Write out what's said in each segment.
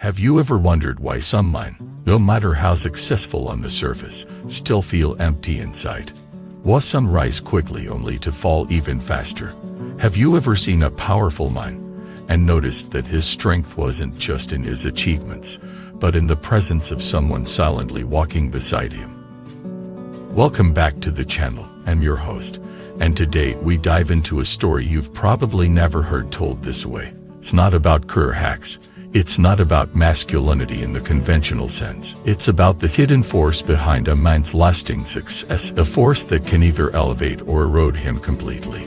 Have you ever wondered why some men, no matter how successful on the surface, still feel empty inside? Why some rise quickly only to fall even faster? Have you ever seen a powerful man and noticed that his strength wasn't just in his achievements, but in the presence of someone silently walking beside him? Welcome back to the channel. I'm your host, and today we dive into a story you've probably never heard told this way. It's not about career hacks. It's not about masculinity in the conventional sense. It's about the hidden force behind a man's lasting success, a force that can either elevate or erode him completely.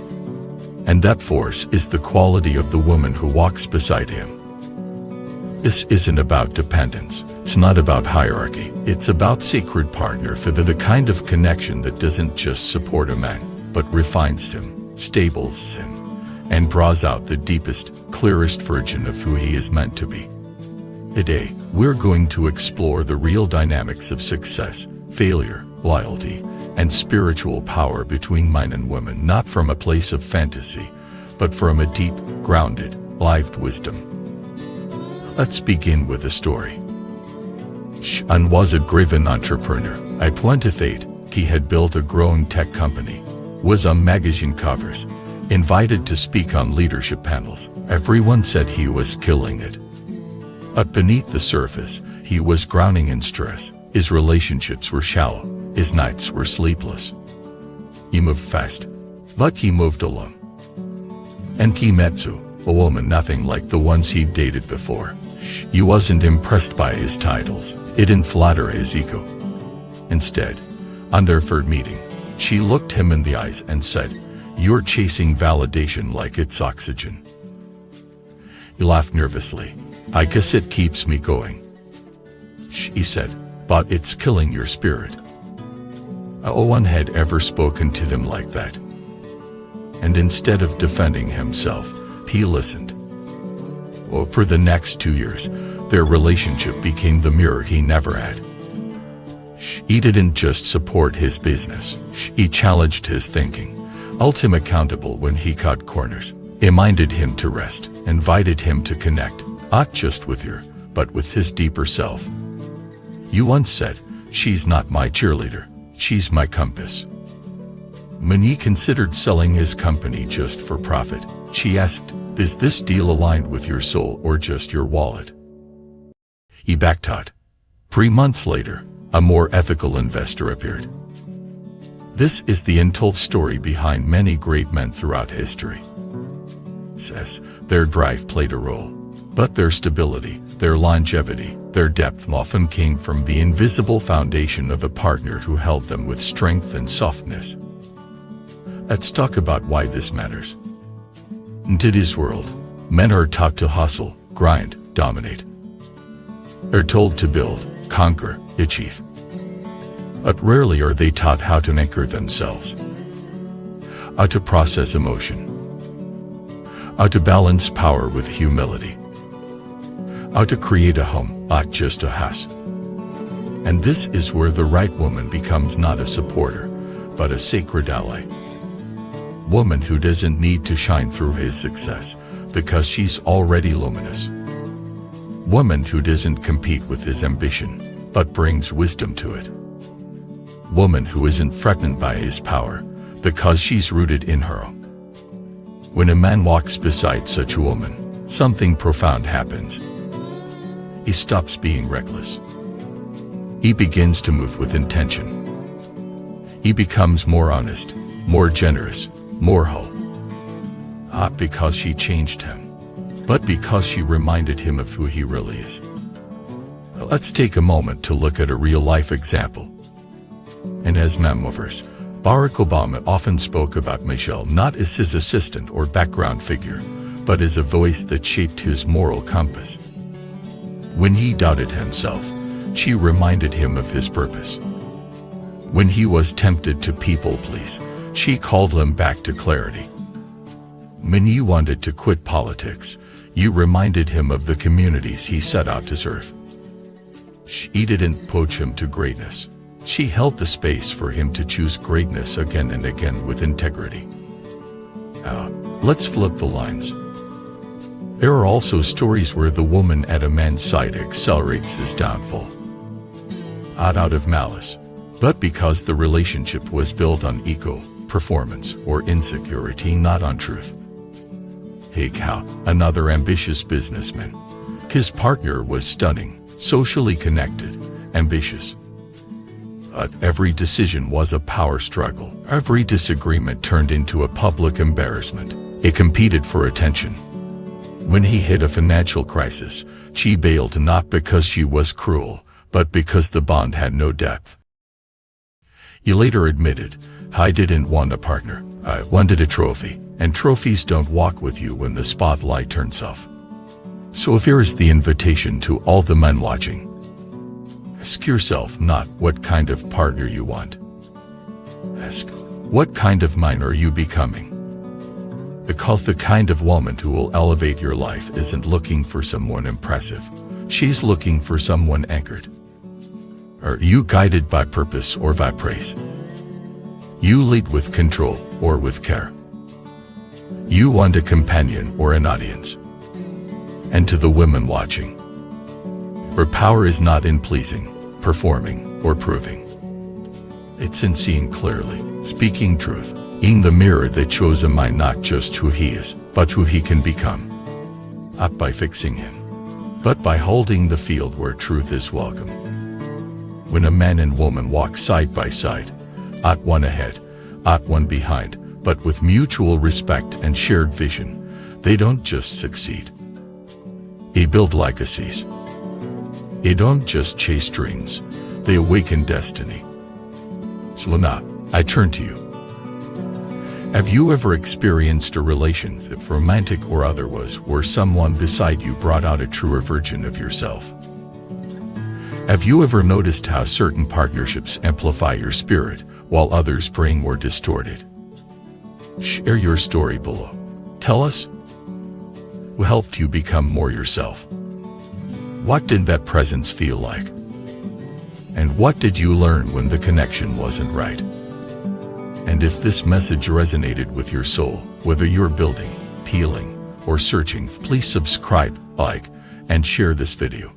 And that force is the quality of the woman who walks beside him. This isn't about dependence. It's not about hierarchy. It's about sacred partner for the kind of connection that doesn't just support a man, but refines him, stables him, and draws out the deepest, clearest version of who he is meant to be. Today, we're going to explore the real dynamics of success, failure, loyalty, and spiritual power between men and women, not from a place of fantasy, but from a deep, grounded, lived wisdom. Let's begin with a story. Shun was a driven entrepreneur. At 28, he had built a growing tech company, was on magazine covers, invited to speak on leadership panels. Everyone said he was killing it. But beneath the surface, he was drowning in stress. His relationships were shallow. His nights were sleepless. He moved fast, but he moved alone. And he met Sue, a woman nothing like the ones he'd dated before. He wasn't impressed by his titles. It didn't flatter his ego. Instead, on their third meeting, she looked him in the eyes and said, "You're chasing validation like it's oxygen." He laughed nervously. "I guess it keeps me going." She said, "But it's killing your spirit." No one had ever spoken to them like that. And instead of defending himself, he listened. For the next 2 years, their relationship became the mirror he never had. He didn't just support his business, he challenged his thinking, held him accountable when he cut corners, reminded him to rest, invited him to connect, not just with her, but with his deeper self. You once said, "She's not my cheerleader, she's my compass." When he considered selling his company just for profit, she asked, "Is this deal aligned with your soul or just your wallet?" He backed out. 3 months later, a more ethical investor appeared. This is the untold story behind many great men throughout history. Says their drive played a role, but their stability, their longevity, their depth often came from the invisible foundation of a partner who held them with strength and softness. Let's talk about why this matters. In today's world, men are taught to hustle, grind, dominate. They're told to build, conquer, achieve. But rarely are they taught how to anchor themselves, how to process emotion, how to balance power with humility, how to create a home, not just a house. And this is where the right woman becomes not a supporter, but a sacred ally. Woman who doesn't need to shine through his success, because she's already luminous. Woman who doesn't compete with his ambition, but brings wisdom to it. Woman who isn't threatened by his power, because she's rooted in her own. When a man walks beside such a woman, something profound happens. He stops being reckless. He begins to move with intention. He becomes more honest, more generous, more whole. Not because she changed him, but because she reminded him of who he really is. Let's take a moment to look at a real-life example. In his memoirs, Barack Obama often spoke about Michelle not as his assistant or background figure, but as a voice that shaped his moral compass. When he doubted himself, she reminded him of his purpose. When he was tempted to people-please, she called him back to clarity. When he wanted to quit politics, you reminded him of the communities he set out to serve. She didn't poach him to greatness. She held the space for him to choose greatness again and again with integrity. Now, let's flip the lines. There are also stories where the woman at a man's side accelerates his downfall. Not out of malice, but because the relationship was built on ego, performance, or insecurity, not on truth. Take How, another ambitious businessman. His partner was stunning, socially connected, ambitious. But every decision was a power struggle. Every disagreement turned into a public embarrassment. It competed for attention. When he hit a financial crisis, she bailed not because she was cruel, but because the bond had no depth. He later admitted, "I didn't want a partner, I wanted a trophy, and trophies don't walk with you when the spotlight turns off." So here is the invitation to all the men watching. Ask yourself not what kind of partner you want. Ask, what kind of man are you becoming? Because the kind of woman who will elevate your life isn't looking for someone impressive. She's looking for someone anchored. Are you guided by purpose or by praise? You lead with control or with care? You want a companion or an audience? And to the women watching, her power is not in pleasing, performing, or proving. It's in seeing clearly, speaking truth, being the mirror that shows a mind not just who he is, but who he can become. Not by fixing him, but by holding the field where truth is welcome. When a man and woman walk side by side, not one ahead, not one behind, but with mutual respect and shared vision, they don't just succeed. They build legacies. They don't just chase dreams, they awaken destiny. So now, I turn to you. Have you ever experienced a relationship, romantic or otherwise, where someone beside you brought out a truer version of yourself? Have you ever noticed how certain partnerships amplify your spirit, while others bring or distort it? Share your story below. Tell us who helped you become more yourself. What did that presence feel like? And what did you learn when the connection wasn't right? And if this message resonated with your soul, whether you're building, healing, or searching, please subscribe, like, and share this video.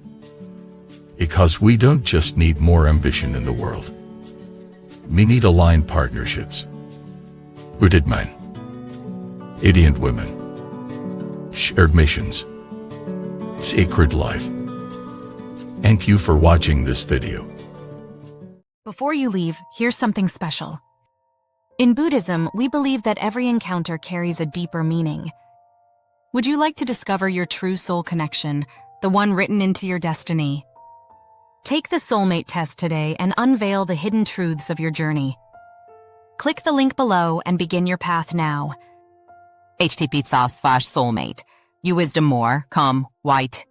Because we don't just need more ambition in the world. We need aligned partnerships. Rooted men. Radiant women. Shared missions. Sacred life. Thank you for watching this video. Before you leave, here's something special. In Buddhism, we believe that every encounter carries a deeper meaning. Would you like to discover your true soul connection, the one written into your destiny? Take the Soulmate Test today and unveil the hidden truths of your journey. Click the link below and begin your path now. http://soulmate. You wisdom more, come, white.